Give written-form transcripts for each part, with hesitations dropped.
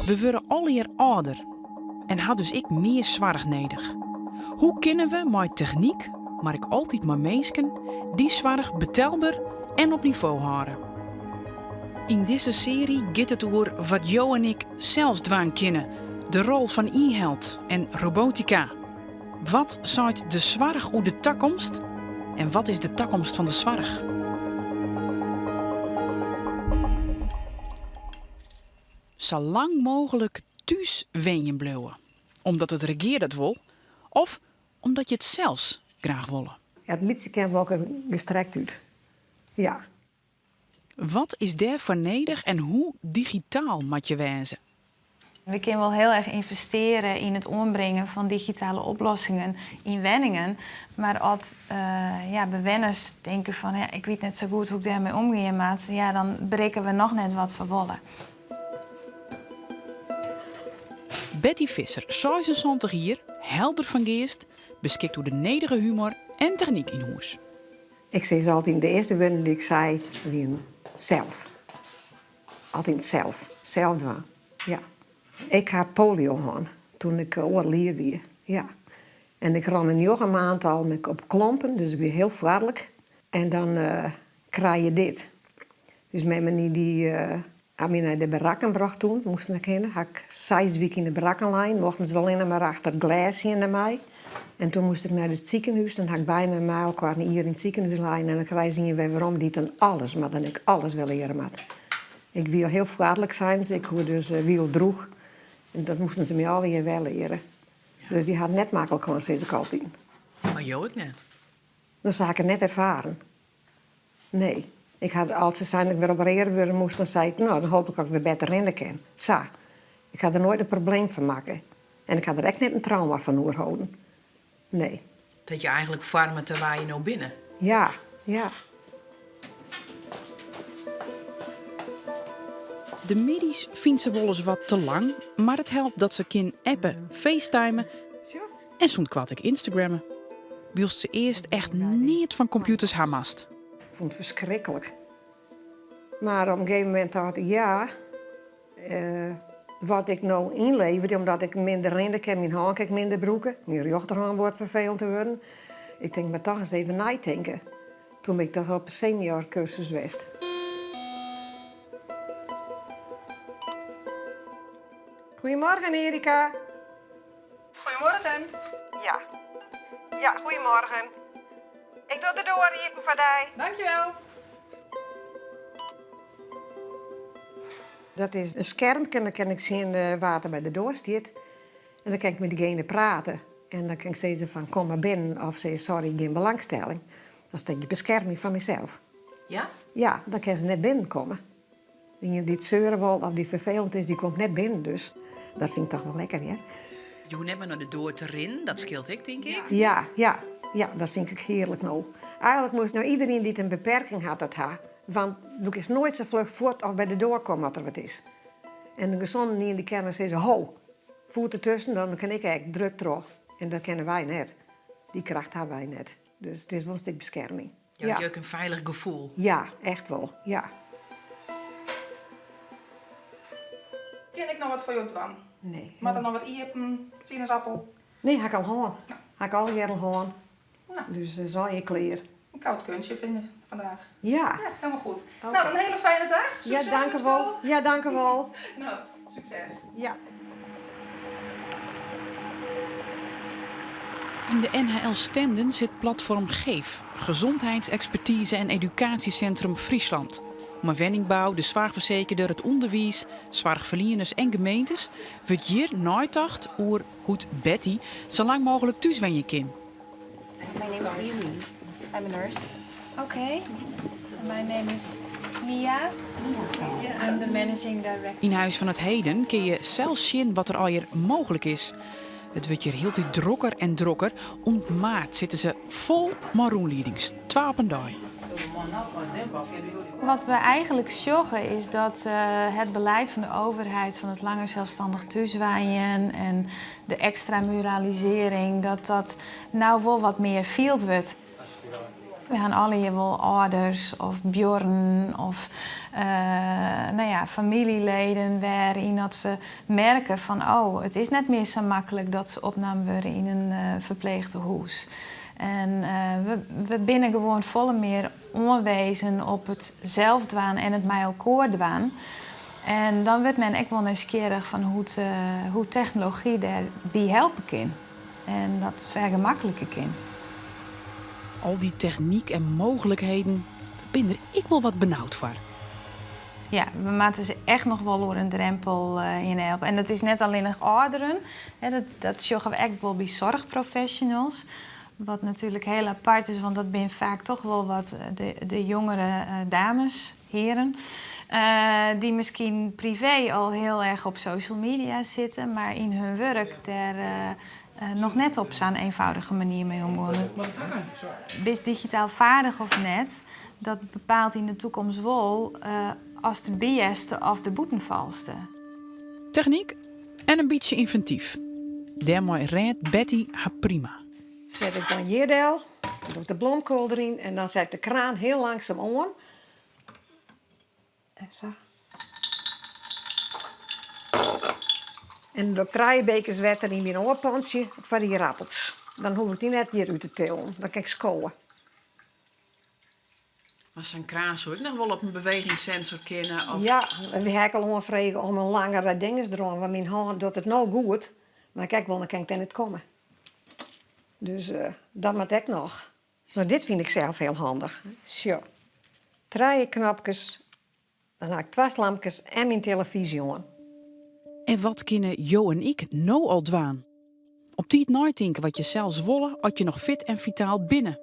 We worden alweer ouder en had dus ik meer zorg nodig. Hoe kunnen we met techniek, maar ik altijd maar mensen, die zorg betaalbaar en op niveau houden? In deze serie gaat het over wat Jo en ik zelfs dwaan kennen, de rol van e-health en robotica. Wat zaait de zorg over de toekomst en wat is de toekomst van de zorg? Zo lang mogelijk thuis wenjen blijven. Omdat het regeer dat wil, of omdat je het zelfs graag wil. Ja, het liedje kan wel gestrekt uit. Ja. Wat is daarvoor nodig en hoe digitaal moet je wezen? We kunnen wel heel erg investeren in het ombrengen van digitale oplossingen in wenningen. Maar als bewenners denken van ik weet net zo goed hoe ik daarmee omgaan moet, ja, dan breken we nog net wat verwollen. Betty Visser, 76 hier, helder van geest, beschikt over de nederige humor en techniek in huis. Ik zei ze altijd, de eerste woorden die ik zei, weer zelf. Altijd zelf. Zelf doen. Ja. Ik had polio gehad toen ik oorleer weer. Ja. En ik ram een jonge maand al op klompen, dus ik weer heel vaarlijk. En dan krijg je dit. Dus met me die aan mij naar de barakken bracht toen, moesten ik heen. Had ik 6 weken in de barakkenlijn, mochten ze alleen maar achter het glas hier naar mij. En toen moest ik naar het ziekenhuis, dan had ik bijna een mijl kwart hier in het ziekenhuis liggen. En dan krijg je weer waarom die dan alles, maar dan ik alles wil leren. Maar ik wil heel vaarlijk zijn, dus ik hoe dus wiel droeg. En dat moesten ze mij alweer wel leren. Ja. Dus die had net makkelijk gewoon, zei ik altijd. Maar Jo ik net. Dan zou ik het net ervaren. Nee. Ik had, als ze zijn dat ik weer opereren willen moest, dan zei ik, nou, dan hoop ik dat ik weer beter rennen kan. Zo. Ik had er nooit een probleem van maken. En ik had er echt net een trauma van houden. Nee. Dat je eigenlijk farmen terwijl je nou binnen. Ja, ja. De middies vindt ze wel eens wat te lang, maar het helpt dat ze kan appen, facetimen en soms kwad ik Instagrammen. Wilst ze eerst echt niet van computers hamast. Ik vond het verschrikkelijk. Maar op een gegeven moment dacht ik, ja, wat ik nou inlever, omdat ik minder rennen kan, mijn hand kijk minder broeken, mijn rechterhand wordt vervelend te worden. Ik denk, maar toch eens even nadenken. Toen ben ik toch op een seniorcursus geweest. Goedemorgen, Erika. Goedemorgen. Ja. Ja, goedemorgen. Ik doe de deur hier voor jou. Dankjewel. Dat is een scherm, en dan kan ik zien wat er bij de deur staat. En dan kan ik met diegene praten. En dan kan ik zeggen van kom maar binnen of zeggen sorry, geen belangstelling. Dat is dan je bescherming van mezelf. Ja? Ja, dan kan ze net binnenkomen. Die het zeuren wil of die vervelend is, die komt net binnen dus. Dat vind ik toch wel lekker, hè? Je hoeft net maar naar de deur te rennen, dat scheelt ik, denk ik. Ja, dat vind ik heerlijk nou. Eigenlijk moest nou iedereen die een beperking had dat ha. Want ik is nooit zo vlug voort of bij de deur komen wat er wat is. En de gezonde die in die kennis zeggen, ho, voet ertussen, dan kan ik eigenlijk druk terug. En dat kennen wij net. Die kracht hebben wij net. Dus het is wel een stuk bescherming. Ja, je hebt ook een veilig gevoel. Ja, echt wel, ja. Ken ik nog wat voor jou doen? Nee. Maar dan nog wat iepen, sinaasappel. Nee, heb ik al gehad. Heb ik al jaren gehad. Nou. Dus zal je kleer. Een koud kunstje vinden vandaag. Ja. Ja, helemaal goed. Oké. Nou, dan een hele fijne dag. Succes Ja, dank met u wel. school. Ja, dank u wel. Nou, succes. Ja. In de NHL Stenden zit platform GEEF, Gezondheidsexpertise en Educatiecentrum Friesland. Om wenningbouw, de zwaarverzekerder, het onderwijs, zwaarverlieners en gemeentes wordt hier nagedacht over hoe Betty zo lang mogelijk thuis wenjen kan. My name is Yumi. I'm a nurse. Okay. My name is Mia. I'm the managing director. In Huis van het Heden kun je zelfs zien wat er al hier mogelijk is. Het wordt hier heel tijd drokker en drokker. Om maart zitten ze vol maroonleidings. 12 dag. Wat we eigenlijk zorgen is dat het beleid van de overheid van het langer zelfstandig thuiswaaien en de extramuralisering, dat nou wel wat meer field wordt. We gaan alle hier wel ouders of bjorn of familieleden waarin dat we merken van het is net meer zo makkelijk dat ze opgenomen worden in een verpleegtehuis. En we binnen gewoon volle meer onwezen op het zelfdwaan en het mij elkaar dwaan. En dan werd men ook wel nieuwsgierig van hoe technologie daarbij helpen kan. En dat vergemakkelijken kan. Al die techniek en mogelijkheden, ben er ik wel wat benauwd voor. Ja, we moeten ze echt nog wel door een drempel in helpen. En dat is net alleen nog ouderen. Dat zorgen we echt wel bij zorgprofessionals. Wat natuurlijk heel apart is, want dat zijn vaak toch wel wat de jongere dames, heren. Die misschien privé al heel erg op social media zitten, maar in hun werk daar nog net op zo'n eenvoudige manier mee omgaan. Is digitaal vaardig of net, dat bepaalt in de toekomst wel als de beste of de boetenvalste. Techniek en een beetje inventief. Daarmee redt Betty haar prima. Zet ik dan jirdel, dan doe ik de blomkool erin en dan zet ik de kraan heel langzaam aan. En zo. En dan doe ik 3 bekers water in mijn oorpantje voor die rappels. Dan hoef ik die net hier uit te tillen. Dan kan ik scoren. Maar zijn kraan zou ik nog wel op een bewegingssensor kennen. Of... Ja, en we hebben al vragen om een langere dinges erom. Want mijn hand doet het nou goed. Maar kijk wel, dan kan ik dan niet komen. Dus dat moet ik nog. Nou, dit vind ik zelf heel handig. Zo. 3 knopjes. Dan heb ik 2 lampjes en mijn televisie aan. En wat kunnen Jo en ik nou al dwaan? Op die nadenken wat je zelfs willen, had je nog fit en vitaal binnen.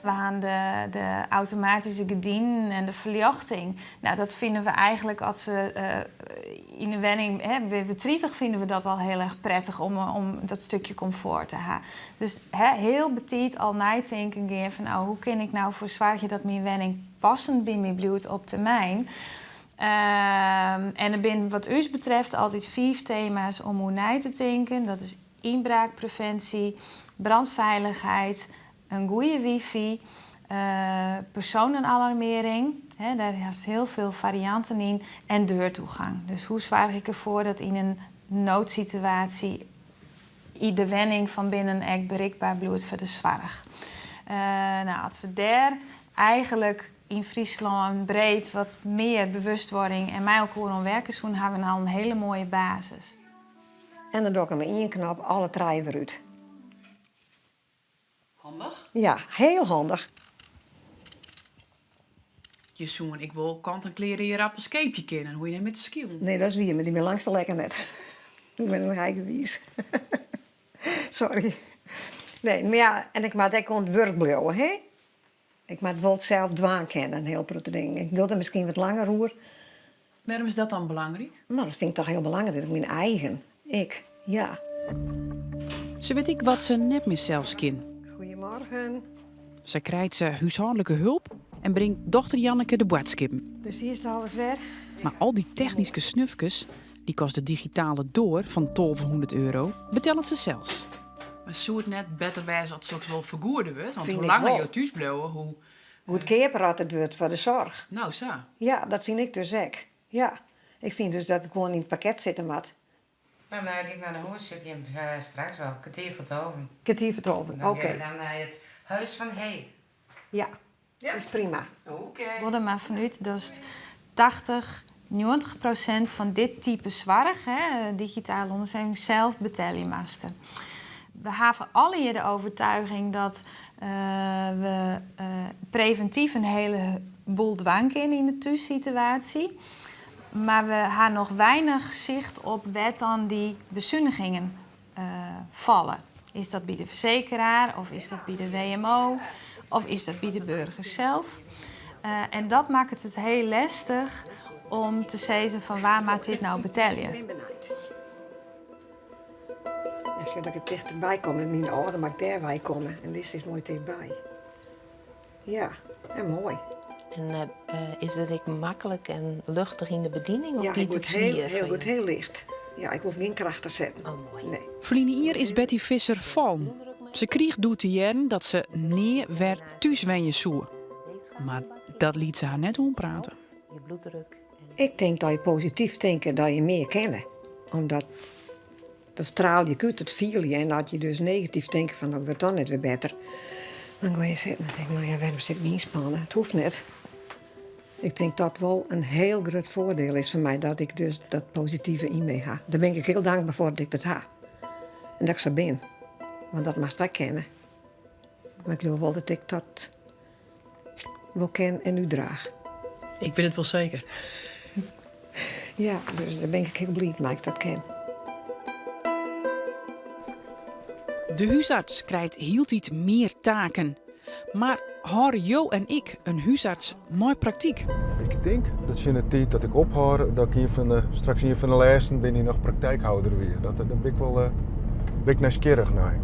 We gaan de automatische gedien en de verlichting. Nou, dat vinden we eigenlijk als we in de wenning weer trietig vinden we dat al heel erg prettig om dat stukje comfort te hebben. Dus heel betiet al nadenken gaan van hoe kan ik nou voor zorgen dat mijn wenning passend bij mij blijft op termijn. En er zijn wat u betreft altijd 5 thema's om hoe na te denken. Dat is inbraakpreventie, brandveiligheid, een goede wifi, personenalarmering. Daar is heel veel varianten in. En deurtoegang. Dus hoe zorg ik ervoor dat in een noodsituatie de wenning van binnen echt bereikbaar blijft voor de zorg. Als we daar eigenlijk in Friesland breed wat meer bewustwording en mij ook gewoon werken doen, hebben we al een hele mooie basis. En dan doe ik hem in 1 knop alle 3 weer uit. Handig. Ja, heel handig. Je zoen, ik wil kant-en-kleren je rappelscapeje kennen. Hoe je net met de skill. Nee, dat is wie, maar die ben langs de lekker net. Ik ben een eigenwies. Sorry. Nee, maar ja, en ik maak ook aan het werk blijven, hè? Ik maak wel zelf dwaan kennen, heel grote dingen. Ik doe het misschien wat langer hoor. Waarom is dat dan belangrijk? Nou, dat vind ik toch heel belangrijk. Mijn eigen. Ja. Ze weet ik wat ze net meer zelfs kan. Goedemorgen. Ze krijgt ze huishoudelijke hulp en brengt dochter Janneke de boodschapppen. Dus hier is alles weer. Maar al die technische snufjes, die kost de digitale door van 1200 euro, betalen ze zelfs. Maar zou het net beter wijzen als het wel vergoeden wordt? Want Vind hoe ik langer wel. je thuis blijven, hoe... Goed keerpraat het wordt voor de zorg. Nou, zo. Ja, dat vind ik dus ook. Ja. Ik vind dus dat het gewoon in het pakket zitten moet. Maar ik naar de hoortje straks wel, kwartier voor 12. Kwartier voor 12. Oké. Dan gaan we dan naar het huis van Heet. Ja, dat is prima. Oké. Worden maar vanuit dat 80-90% van dit type zorg, digitale ondersteuning, zelf betalen moesten. We hebben alle hier de overtuiging dat we preventief een heleboel dwang in de thuissituatie. Maar we hebben nog weinig zicht op wat dan die bezuinigingen vallen. Is dat bij de verzekeraar of is dat bij de WMO of is dat bij de burger zelf? En dat maakt het heel lastig om te zeggen van waar moet dit nou betalen. Ik ben benieuwd. Als je dat ik dichterbij kom, dan mijn ouders mag daarbij komen. En dit is mooi dichtbij. Ja, en mooi. En is het ook makkelijk en luchtig in de bediening? Of Ja, biedt ik word het zwier heel voor goed, je? heel licht. Ja, ik hoef geen kracht te zetten. Oh, mooi. Nee. Verliezen hier is Betty Visser van. Ze kreeg door te jaren dat ze neer weer thuis wenjen zoe. Maar dat liet ze haar net ompraten. Je bloeddruk. Ik denk dat je positief denkt dat je meer kent. Omdat dat straal je uit, het viel je. En dat je dus negatief denkt van, nou, wordt dan net weer beter. Dan ga je zitten en denk nou ja, waarom zit ik niet inspannen? Het hoeft net. Ik denk dat wel een heel groot voordeel is voor mij dat ik dus dat positieve in me ga. Daar ben ik heel dankbaar voor dat ik dat heb. En dat ik zo ben. Want dat mag ik kennen. Maar ik geloof wel dat ik dat wel ken en nu draag. Ik ben het wel zeker. Ja, dus daar ben ik heel blij dat ik dat ken. De huisarts krijgt hield iets meer taken. Maar horen Jo en ik een huisarts mooi praktiek? Ik denk dat in de tijd dat ik ophoor, dat ik straks een van de laatsten ben ik nog praktijkhouder weer. Daar ben ik wel nieuwsgierig naar.